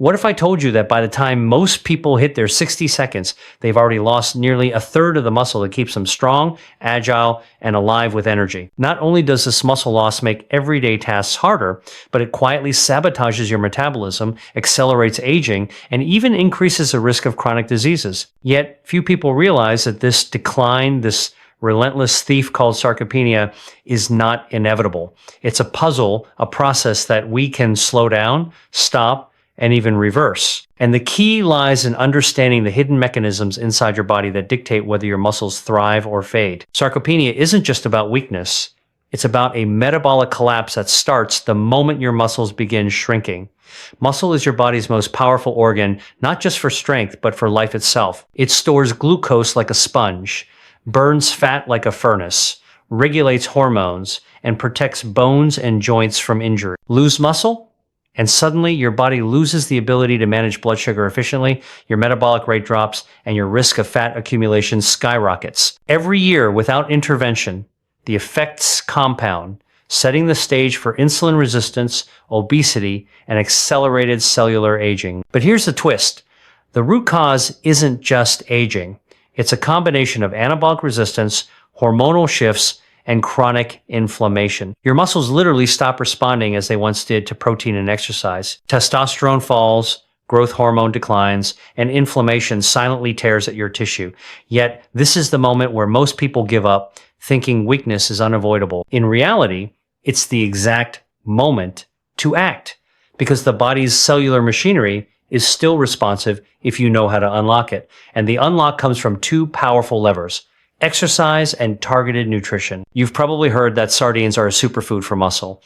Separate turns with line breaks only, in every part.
What if I told you that by the time most people hit their 60 seconds, they've already lost nearly a third of the muscle that keeps them strong, agile, and alive with energy? Not only does this muscle loss make everyday tasks harder, but it quietly sabotages your metabolism, accelerates aging, and even increases the risk of chronic diseases. Yet, few people realize that this decline, this relentless thief called sarcopenia, is not inevitable. It's a puzzle, a process that we can slow down, stop, and even reverse. And the key lies in understanding the hidden mechanisms inside your body that dictate whether your muscles thrive or fade. Sarcopenia isn't just about weakness. It's about a metabolic collapse that starts the moment your muscles begin shrinking. Muscle is your body's most powerful organ, not just for strength, but for life itself. It stores glucose like a sponge, burns fat like a furnace, regulates hormones, and protects bones and joints from injury. Lose muscle? And suddenly your body loses the ability to manage blood sugar efficiently, your metabolic rate drops, and your risk of fat accumulation skyrockets. Every year, without intervention, the effects compound, setting the stage for insulin resistance, obesity, and accelerated cellular aging. But here's the twist. The root cause isn't just aging. It's a combination of anabolic resistance, hormonal shifts, and chronic inflammation. Your muscles literally stop responding as they once did to protein and exercise. Testosterone falls, growth hormone declines, and inflammation silently tears at your tissue. Yet, this is the moment where most people give up, thinking weakness is unavoidable. In reality, it's the exact moment to act, because the body's cellular machinery is still responsive if you know how to unlock it. And the unlock comes from two powerful levers: exercise and targeted nutrition. You've probably heard that sardines are a superfood for muscle.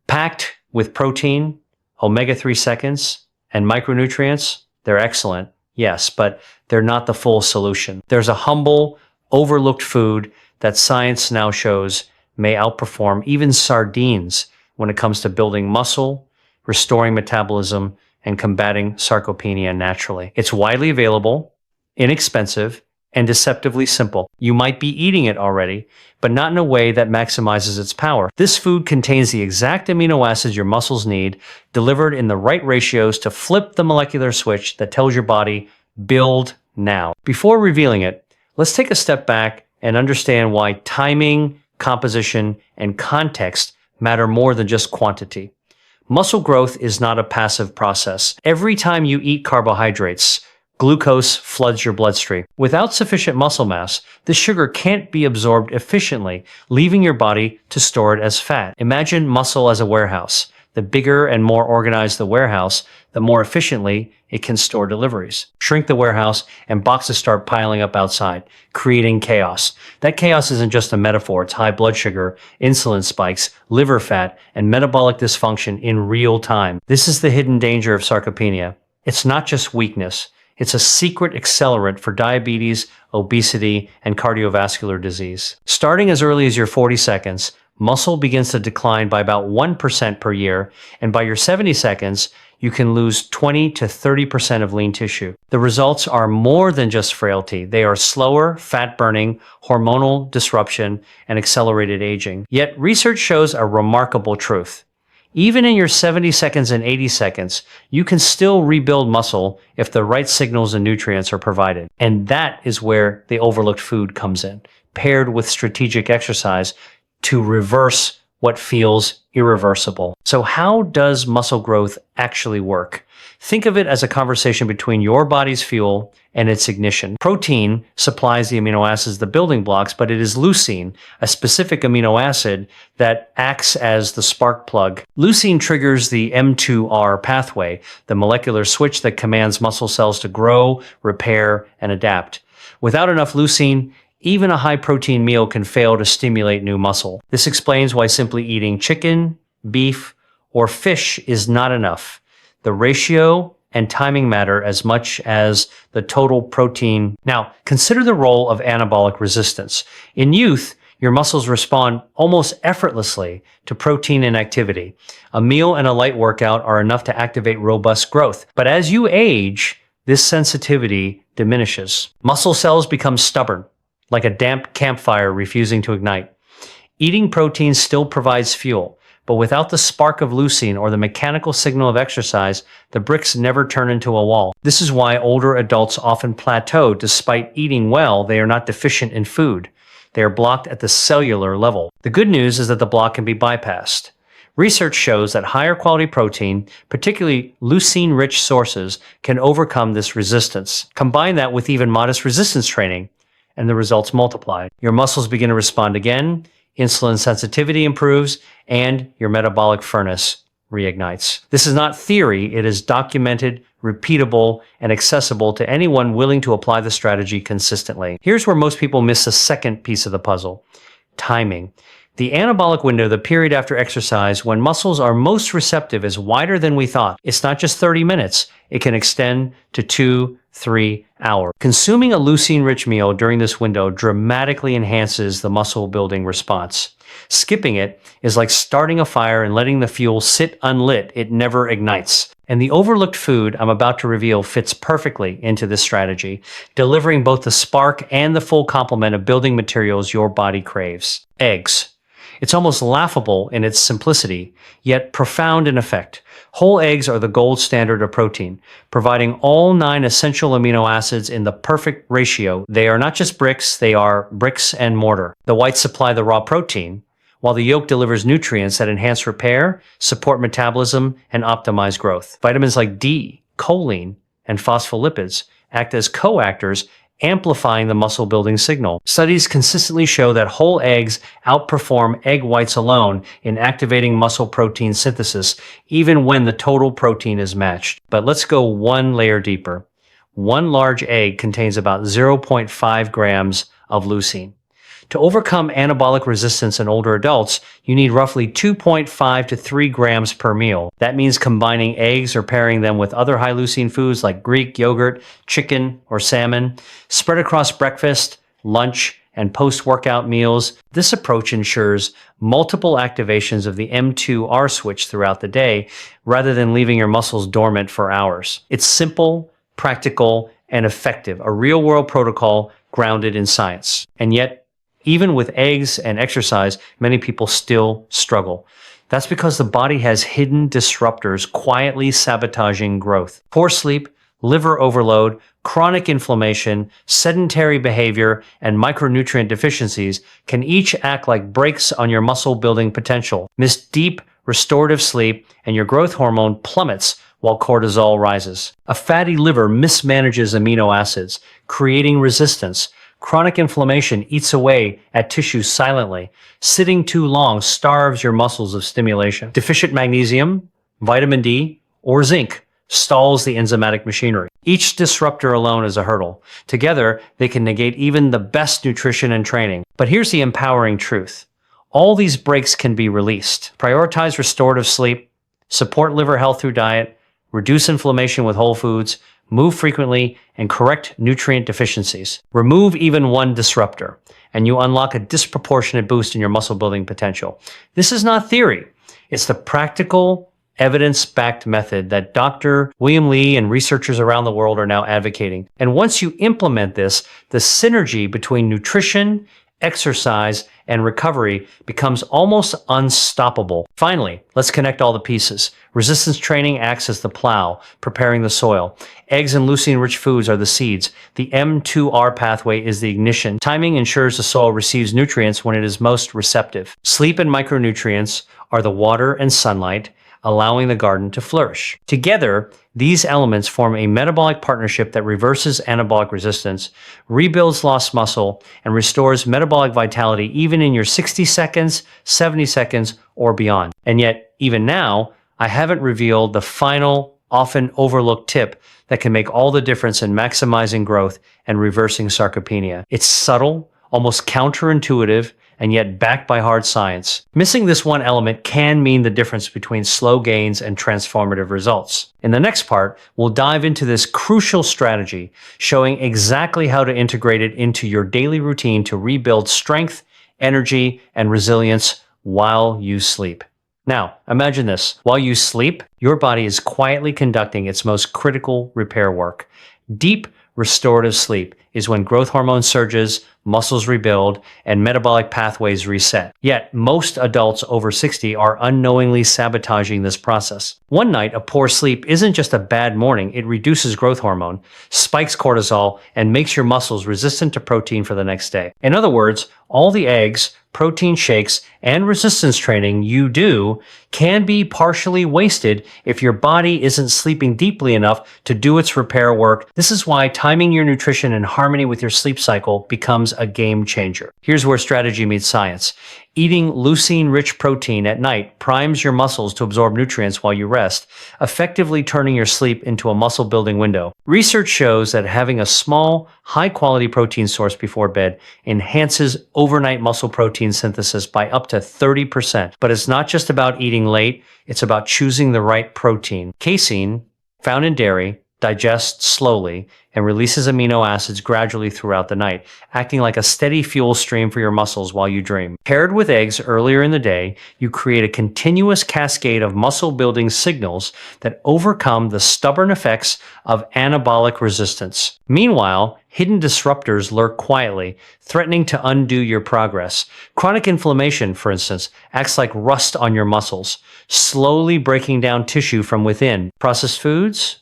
Packed with protein, omega-3 seconds, and micronutrients, they're excellent, yes, but they're not the full solution. There's a humble, overlooked food that science now shows may outperform even sardines when it comes to building muscle, restoring metabolism, and combating sarcopenia naturally. It's widely available, inexpensive, and deceptively simple. You might be eating it already, but not in a way that maximizes its power. This food contains the exact amino acids your muscles need, delivered in the right ratios to flip the molecular switch that tells your body, build now. Before revealing it, let's take a step back and understand why timing, composition, and context matter more than just quantity. Muscle growth is not a passive process. Every time you eat carbohydrates, glucose floods your bloodstream. Without sufficient muscle mass, this sugar can't be absorbed efficiently, leaving your body to store it as fat. Imagine muscle as a warehouse. The bigger and more organized the warehouse, the more efficiently it can store deliveries. Shrink the warehouse and boxes start piling up outside, creating chaos. That chaos isn't just a metaphor. It's high blood sugar, insulin spikes, liver fat, and metabolic dysfunction in real time. This is the hidden danger of sarcopenia. It's not just weakness. It's a secret accelerant for diabetes, obesity, and cardiovascular disease. Starting as early as your 40 seconds, muscle begins to decline by about 1% per year, and by your 70 seconds, you can lose 20 to 30% of lean tissue. The results are more than just frailty. They are slower, fat burning, hormonal disruption, and accelerated aging. Yet research shows a remarkable truth. Even in your 70 seconds and 80 seconds, you can still rebuild muscle if the right signals and nutrients are provided. And that is where the overlooked food comes in, paired with strategic exercise to reverse what feels irreversible. So how does muscle growth actually work? Think of it as a conversation between your body's fuel and its ignition. Protein supplies the amino acids, the building blocks, but it is leucine, a specific amino acid that acts as the spark plug. Leucine triggers the M2R pathway, the molecular switch that commands muscle cells to grow, repair, and adapt. Without enough leucine, even a high-protein meal can fail to stimulate new muscle. This explains why simply eating chicken, beef, or fish is not enough. The ratio and timing matter as much as the total protein. Now, consider the role of anabolic resistance. In youth, your muscles respond almost effortlessly to protein and activity. A meal and a light workout are enough to activate robust growth. But as you age, this sensitivity diminishes. Muscle cells become stubborn, like a damp campfire refusing to ignite. Eating protein still provides fuel, But without the spark of leucine or the mechanical signal of exercise, the bricks never turn into a wall. This is why older adults often plateau despite eating well. They are not deficient in food. They are blocked at the cellular level. The good news is that the block can be bypassed. Research shows that higher quality protein, particularly leucine-rich sources, can overcome this resistance. Combine that with even modest resistance training, and the results multiply. Your muscles begin to respond again, insulin sensitivity improves, and your metabolic furnace reignites. This is not theory, it is documented, repeatable, and accessible to anyone willing to apply the strategy consistently. Here's where most people miss the second piece of the puzzle: timing. The anabolic window, the period after exercise when muscles are most receptive, is wider than we thought. It's not just 30 minutes. It can extend to 2-3 hours. Consuming a leucine-rich meal during this window dramatically enhances the muscle building response. Skipping it is like starting a fire and letting the fuel sit unlit. It never ignites. And the overlooked food I'm about to reveal fits perfectly into this strategy, delivering both the spark and the full complement of building materials your body craves. Eggs. It's almost laughable in its simplicity, yet profound in effect. Whole eggs are the gold standard of protein, providing all 9 essential amino acids in the perfect ratio. They are not just bricks, they are bricks and mortar. The whites supply the raw protein, while the yolk delivers nutrients that enhance repair, support metabolism, and optimize growth. Vitamins like D, choline, and phospholipids act as coactors, amplifying the muscle building signal. Studies consistently show that whole eggs outperform egg whites alone in activating muscle protein synthesis, even when the total protein is matched. But let's go one layer deeper. One large egg contains about 0.5 grams of leucine. To overcome anabolic resistance in older adults, you need roughly 2.5 to 3 grams per meal. That means combining eggs or pairing them with other high leucine foods like Greek yogurt, chicken, or salmon, spread across breakfast, lunch, and post-workout meals. This approach ensures multiple activations of the M2R switch throughout the day, rather than leaving your muscles dormant for hours. It's simple, practical, and effective, a real-world protocol grounded in science. And yet, even with eggs and exercise, many people still struggle. That's because the body has hidden disruptors quietly sabotaging growth. Poor sleep, liver overload, chronic inflammation, sedentary behavior, and micronutrient deficiencies can each act like brakes on your muscle building potential. Miss deep, restorative sleep, and your growth hormone plummets while cortisol rises. A fatty liver mismanages amino acids, creating resistance. Chronic inflammation eats away at tissues silently. Sitting too long starves your muscles of stimulation. Deficient magnesium, vitamin D, or zinc stalls the enzymatic machinery. Each disruptor alone is a hurdle. Together, they can negate even the best nutrition and training. But here's the empowering truth. All these breaks can be released. Prioritize restorative sleep, support liver health through diet, reduce inflammation with whole foods, move frequently, and correct nutrient deficiencies. Remove even one disruptor, and you unlock a disproportionate boost in your muscle building potential. This is not theory. It's the practical, evidence-backed method that Dr. William Li and researchers around the world are now advocating. And once you implement this, the synergy between nutrition, exercise, and recovery becomes almost unstoppable. Finally, let's connect all the pieces. Resistance training acts as the plow, preparing the soil. Eggs and leucine-rich foods are the seeds. The M2R pathway is the ignition. Timing ensures the soil receives nutrients when it is most receptive. Sleep and micronutrients are the water and sunlight, allowing the garden to flourish. Together, these elements form a metabolic partnership that reverses anabolic resistance, rebuilds lost muscle, and restores metabolic vitality even in your 60 seconds, 70 seconds, or beyond. And yet, even now, I haven't revealed the final, often overlooked tip that can make all the difference in maximizing growth and reversing sarcopenia. It's subtle, almost counterintuitive, and yet backed by hard science. Missing this one element can mean the difference between slow gains and transformative results. In the next part, we'll dive into this crucial strategy, showing exactly how to integrate it into your daily routine to rebuild strength, energy, and resilience while you sleep. Now, imagine this. While you sleep, your body is quietly conducting its most critical repair work. Deep, restorative sleep is when growth hormone surges, muscles rebuild, and metabolic pathways reset. Yet, most adults over 60 are unknowingly sabotaging this process. One night of poor sleep isn't just a bad morning, it reduces growth hormone, spikes cortisol, and makes your muscles resistant to protein for the next day. In other words, all the eggs, protein shakes, and resistance training you do can be partially wasted if your body isn't sleeping deeply enough to do its repair work. This is why timing your nutrition in harmony with your sleep cycle becomes a game changer. Here's where strategy meets science. Eating leucine-rich protein at night primes your muscles to absorb nutrients while you rest, effectively turning your sleep into a muscle-building window. Research shows that having a small, high-quality protein source before bed enhances overnight muscle protein synthesis by up to 30%. But it's not just about eating late, it's about choosing the right protein. Casein, found in dairy, digests slowly and releases amino acids gradually throughout the night, acting like a steady fuel stream for your muscles while you dream. Paired with eggs earlier in the day, you create a continuous cascade of muscle-building signals that overcome the stubborn effects of anabolic resistance. Meanwhile, hidden disruptors lurk quietly, threatening to undo your progress. Chronic inflammation, for instance, acts like rust on your muscles, slowly breaking down tissue from within. Processed foods,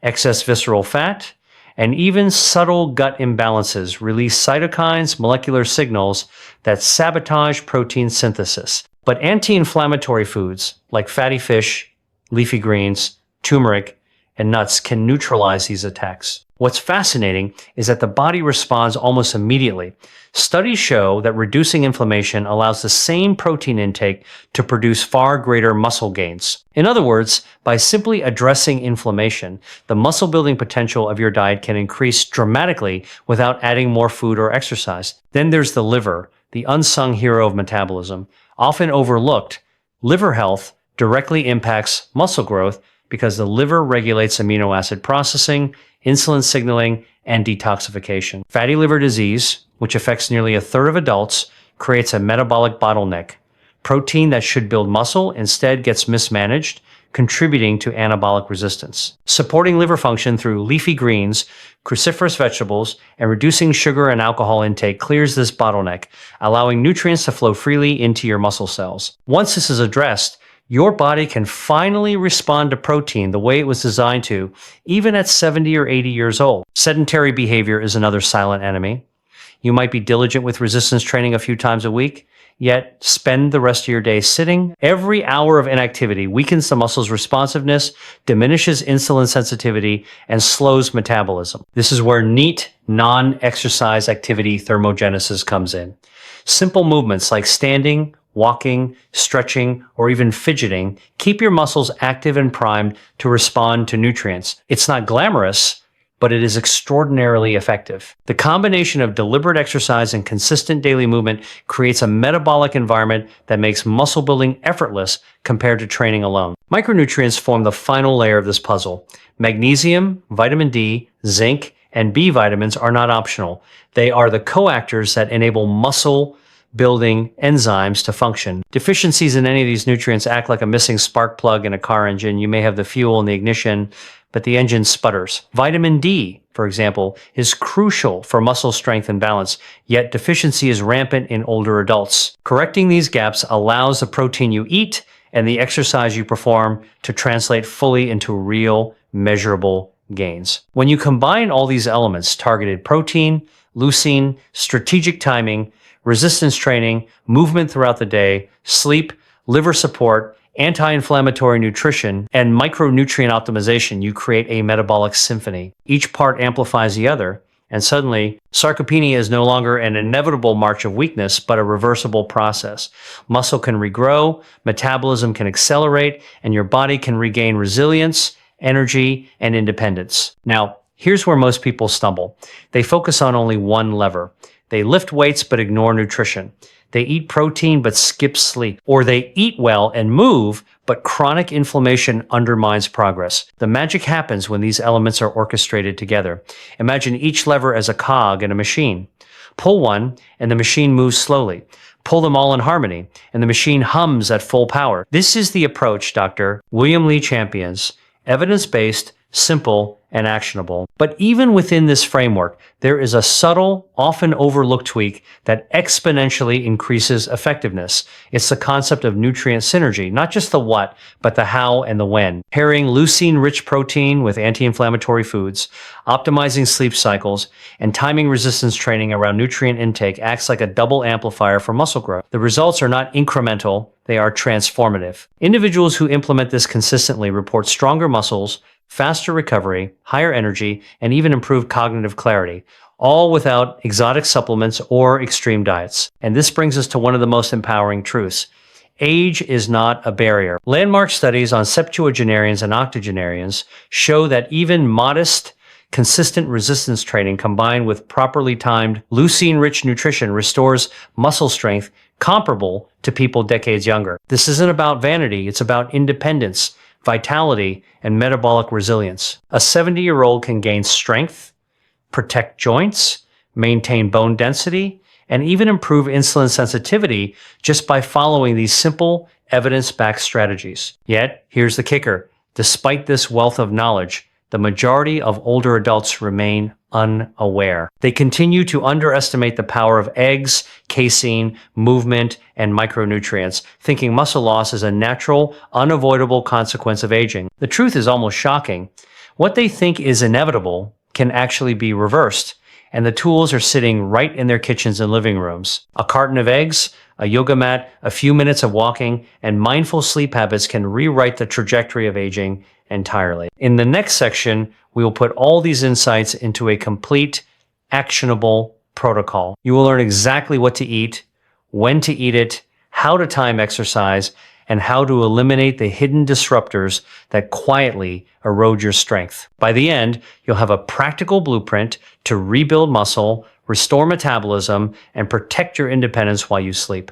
excess visceral fat, and even subtle gut imbalances release cytokines, molecular signals that sabotage protein synthesis. But anti-inflammatory foods like fatty fish, leafy greens, turmeric, and nuts can neutralize these attacks. What's fascinating is that the body responds almost immediately. Studies show that reducing inflammation allows the same protein intake to produce far greater muscle gains. In other words, by simply addressing inflammation, the muscle-building potential of your diet can increase dramatically without adding more food or exercise. Then there's the liver, the unsung hero of metabolism. Often overlooked, liver health directly impacts muscle growth because the liver regulates amino acid processing, insulin signaling, and detoxification. Fatty liver disease, which affects nearly a third of adults, creates a metabolic bottleneck. Protein that should build muscle instead gets mismanaged, contributing to anabolic resistance. Supporting liver function through leafy greens, cruciferous vegetables, and reducing sugar and alcohol intake clears this bottleneck, allowing nutrients to flow freely into your muscle cells. Once this is addressed, your body can finally respond to protein the way it was designed to, even at 70 or 80 years old. Sedentary behavior is another silent enemy. You might be diligent with resistance training a few times a week, yet spend the rest of your day sitting. Every hour of inactivity weakens the muscle's responsiveness, diminishes insulin sensitivity, and slows metabolism. This is where neat, non-exercise activity thermogenesis comes in. Simple movements like standing, walking, stretching, or even fidgeting keep your muscles active and primed to respond to nutrients. It's not glamorous, but it is extraordinarily effective. The combination of deliberate exercise and consistent daily movement creates a metabolic environment that makes muscle building effortless compared to training alone. Micronutrients form the final layer of this puzzle. Magnesium, vitamin D, zinc, and B vitamins are not optional. They are the coactors that enable muscle building enzymes to function. Deficiencies in any of these nutrients act like a missing spark plug in a car engine. You may have the fuel and the ignition, but the engine sputters. Vitamin D, for example, is crucial for muscle strength and balance, yet deficiency is rampant in older adults. Correcting these gaps allows the protein you eat and the exercise you perform to translate fully into real, measurable gains. When you combine all these elements, targeted protein, leucine, strategic timing, resistance training, movement throughout the day, sleep, liver support, anti-inflammatory nutrition, and micronutrient optimization, you create a metabolic symphony. Each part amplifies the other, and suddenly, sarcopenia is no longer an inevitable march of weakness, but a reversible process. Muscle can regrow, metabolism can accelerate, and your body can regain resilience, energy, and independence. Now, here's where most people stumble. They focus on only one lever. They lift weights but ignore nutrition. They eat protein but skip sleep. Or they eat well and move, but chronic inflammation undermines progress. The magic happens when these elements are orchestrated together. Imagine each lever as a cog in a machine. Pull one, and the machine moves slowly. Pull them all in harmony, and the machine hums at full power. This is the approach Dr. William Lee champions: evidence-based, simple, and actionable. But even within this framework, there is a subtle, often overlooked tweak that exponentially increases effectiveness. It's the concept of nutrient synergy, not just the what, but the how and the when. Pairing leucine-rich protein with anti-inflammatory foods, optimizing sleep cycles, and timing resistance training around nutrient intake acts like a double amplifier for muscle growth. The results are not incremental, they are transformative. Individuals who implement this consistently report stronger muscles, faster recovery, higher energy, and even improved cognitive clarity, all without exotic supplements or extreme diets. And this brings us to one of the most empowering truths. Age is not a barrier. Landmark studies on septuagenarians and octogenarians show that even modest, consistent resistance training combined with properly timed leucine-rich nutrition restores muscle strength comparable to people decades younger. This isn't about vanity, it's about independence, vitality, and metabolic resilience. A 70-year-old can gain strength, protect joints, maintain bone density, and even improve insulin sensitivity just by following these simple, evidence-backed strategies. Yet, here's the kicker. Despite this wealth of knowledge, the majority of older adults remain unaware. They continue to underestimate the power of eggs, casein, movement, and micronutrients, thinking muscle loss is a natural, unavoidable consequence of aging. The truth is almost shocking. What they think is inevitable can actually be reversed, and the tools are sitting right in their kitchens and living rooms. A carton of eggs, a yoga mat, a few minutes of walking, and mindful sleep habits can rewrite the trajectory of aging entirely. In the next section, we will put all these insights into a complete, actionable protocol. You will learn exactly what to eat, when to eat it, how to time exercise, and how to eliminate the hidden disruptors that quietly erode your strength. By the end, you'll have a practical blueprint to rebuild muscle, restore metabolism, and protect your independence while you sleep.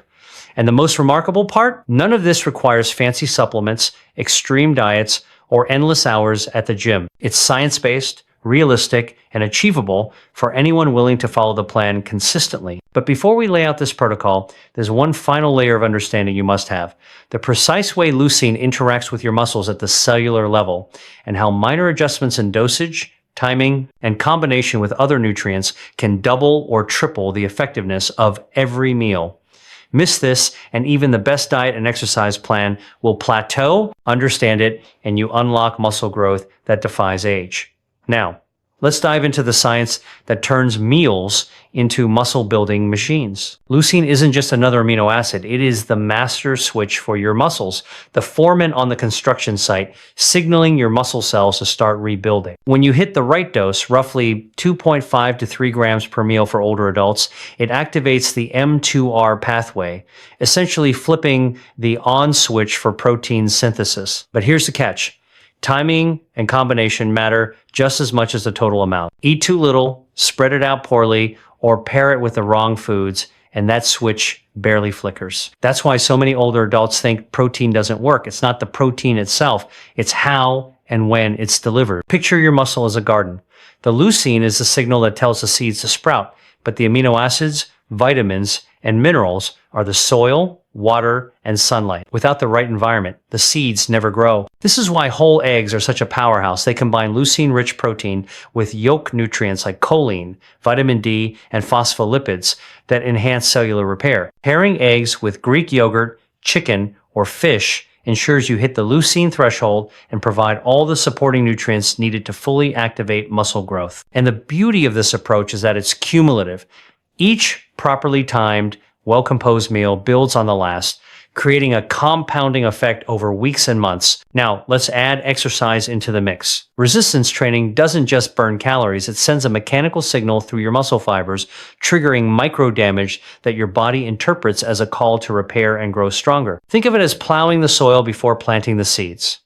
And the most remarkable part? None of this requires fancy supplements, extreme diets, or endless hours at the gym. It's science-based, realistic, and achievable for anyone willing to follow the plan consistently. But before we lay out this protocol, there's one final layer of understanding you must have. The precise way leucine interacts with your muscles at the cellular level, and how minor adjustments in dosage, timing, and combination with other nutrients can double or triple the effectiveness of every meal. Miss this, and even the best diet and exercise plan will plateau. Understand it, and you unlock muscle growth that defies age. Now, let's dive into the science that turns meals into muscle-building machines. Leucine isn't just another amino acid. It is the master switch for your muscles, the foreman on the construction site, signaling your muscle cells to start rebuilding. When you hit the right dose, roughly 2.5 to 3 grams per meal for older adults, it activates the M2R pathway, essentially flipping the on switch for protein synthesis. But here's the catch. Timing and combination matter just as much as the total amount. Eat too little, spread it out poorly, or pair it with the wrong foods, and that switch barely flickers. That's why so many older adults think protein doesn't work. It's not the protein itself, it's how and when it's delivered. Picture your muscle as a garden. The leucine is the signal that tells the seeds to sprout, but the amino acids, vitamins, and minerals are the soil, water, and sunlight. Without the right environment, the seeds never grow. This is why whole eggs are such a powerhouse. They combine leucine-rich protein with yolk nutrients like choline, vitamin D, and phospholipids that enhance cellular repair. Pairing eggs with Greek yogurt, chicken, or fish ensures you hit the leucine threshold and provide all the supporting nutrients needed to fully activate muscle growth. And the beauty of this approach is that it's cumulative. Each properly timed, well-composed meal builds on the last, creating a compounding effect over weeks and months. Now, let's add exercise into the mix. Resistance training doesn't just burn calories, it sends a mechanical signal through your muscle fibers, triggering micro damage that your body interprets as a call to repair and grow stronger. Think of it as plowing the soil before planting the seeds.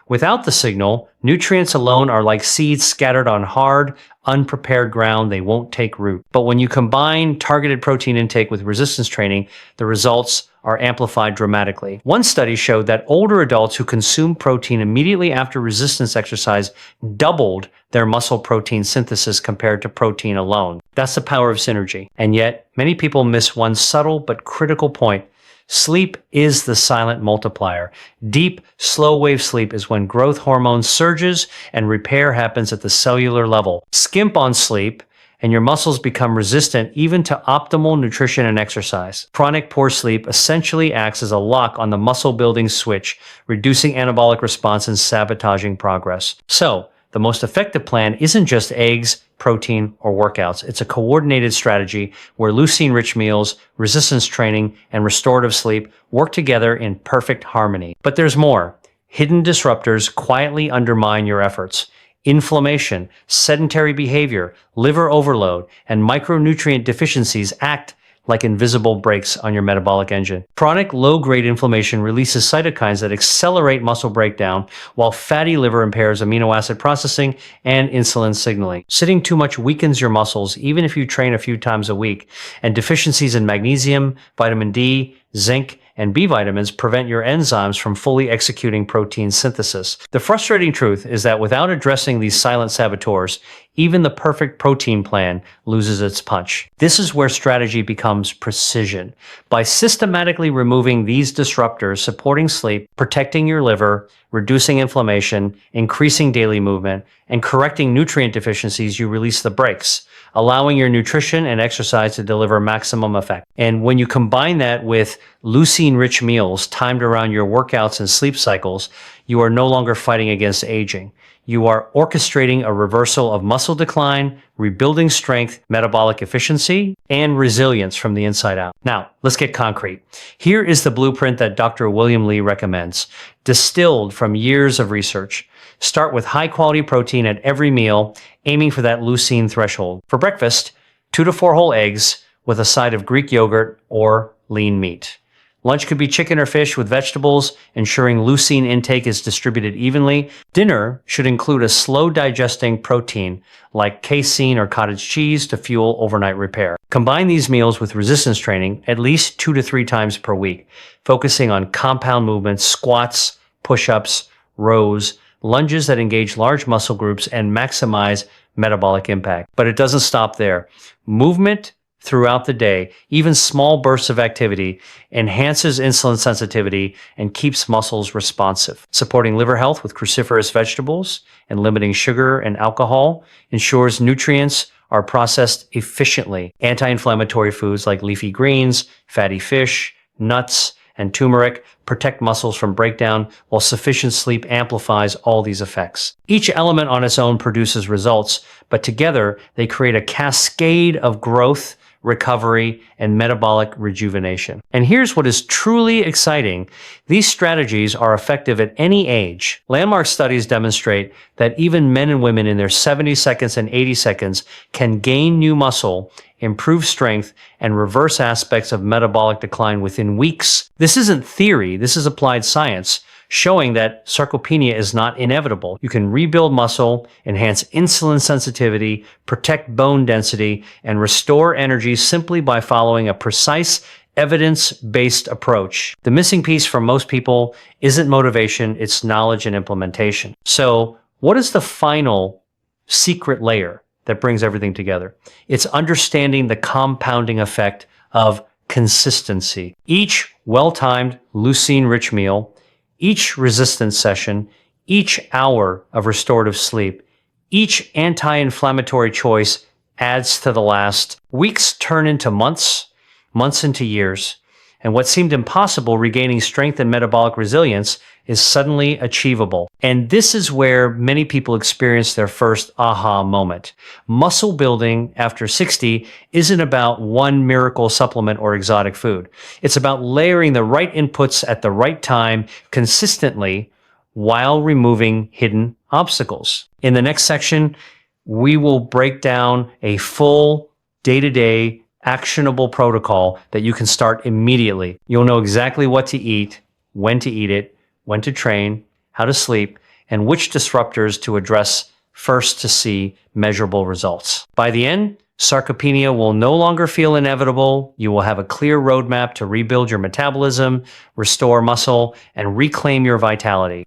Without the signal, nutrients alone are like seeds scattered on hard, unprepared ground. They won't take root. But when you combine targeted protein intake with resistance training, the results are amplified dramatically. One study showed that older adults who consumed protein immediately after resistance exercise doubled their muscle protein synthesis compared to protein alone. That's the power of synergy. And yet, many people miss one subtle but critical point. Sleep is the silent multiplier. Deep, slow-wave sleep is when growth hormone surges and repair happens at the cellular level. Skimp on sleep, and your muscles become resistant even to optimal nutrition and exercise. Chronic poor sleep essentially acts as a lock on the muscle-building switch, reducing anabolic response and sabotaging progress. So, the most effective plan isn't just eggs, protein, or workouts. It's a coordinated strategy where leucine-rich meals, resistance training, and restorative sleep work together in perfect harmony. But there's more. Hidden disruptors quietly undermine your efforts. Inflammation, sedentary behavior, liver overload, and micronutrient deficiencies act like invisible brakes on your metabolic engine. Chronic low-grade inflammation releases cytokines that accelerate muscle breakdown, while fatty liver impairs amino acid processing and insulin signaling. Sitting too much weakens your muscles, even if you train a few times a week, and deficiencies in magnesium, vitamin D, zinc, and B vitamins prevent your enzymes from fully executing protein synthesis. The frustrating truth is that without addressing these silent saboteurs, even the perfect protein plan loses its punch. This is where strategy becomes precision. By systematically removing these disruptors, supporting sleep, protecting your liver, reducing inflammation, increasing daily movement, and correcting nutrient deficiencies, you release the brakes, allowing your nutrition and exercise to deliver maximum effect. And when you combine that with leucine-rich meals timed around your workouts and sleep cycles, you are no longer fighting against aging. You are orchestrating a reversal of muscle decline, rebuilding strength, metabolic efficiency, and resilience from the inside out. Now, let's get concrete. Here is the blueprint that Dr. William Li recommends, distilled from years of research. Start with high-quality protein at every meal, aiming for that leucine threshold. For breakfast, 2 to 4 whole eggs with a side of Greek yogurt or lean meat. Lunch could be chicken or fish with vegetables, ensuring leucine intake is distributed evenly. Dinner should include a slow-digesting protein like casein or cottage cheese to fuel overnight repair. Combine these meals with resistance training at least 2 to 3 times per week, focusing on compound movements, squats, push-ups, rows, lunges that engage large muscle groups and maximize metabolic impact. But it doesn't stop there. Movement throughout the day, even small bursts of activity, enhances insulin sensitivity and keeps muscles responsive. Supporting liver health with cruciferous vegetables and limiting sugar and alcohol ensures nutrients are processed efficiently. Anti-inflammatory foods like leafy greens, fatty fish, nuts, and turmeric protect muscles from breakdown, while sufficient sleep amplifies all these effects. Each element on its own produces results, but together they create a cascade of growth, recovery, and metabolic rejuvenation. And here's what is truly exciting. These strategies are effective at any age. Landmark studies demonstrate that even men and women in their 70 seconds and 80 seconds can gain new muscle, improve strength, and reverse aspects of metabolic decline within weeks. This isn't theory, this is applied science, showing that sarcopenia is not inevitable. You can rebuild muscle, enhance insulin sensitivity, protect bone density, and restore energy simply by following a precise, evidence-based approach. The missing piece for most people isn't motivation, it's knowledge and implementation. So, what is the final secret layer that brings everything together? It's understanding the compounding effect of consistency. Each well-timed, leucine-rich meal, each resistance session, each hour of restorative sleep, each anti-inflammatory choice adds to the last. Weeks turn into months, months into years, and what seemed impossible, regaining strength and metabolic resilience, is suddenly achievable. And this is where many people experience their first aha moment. Muscle building after 60 isn't about one miracle supplement or exotic food. It's about layering the right inputs at the right time consistently while removing hidden obstacles. In the next section, we will break down a full day-to-day actionable protocol that you can start immediately. You'll know exactly what to eat, when to eat it, when to train, how to sleep, and which disruptors to address first to see measurable results. By the end, sarcopenia will no longer feel inevitable. You will have a clear roadmap to rebuild your metabolism, restore muscle, and reclaim your vitality.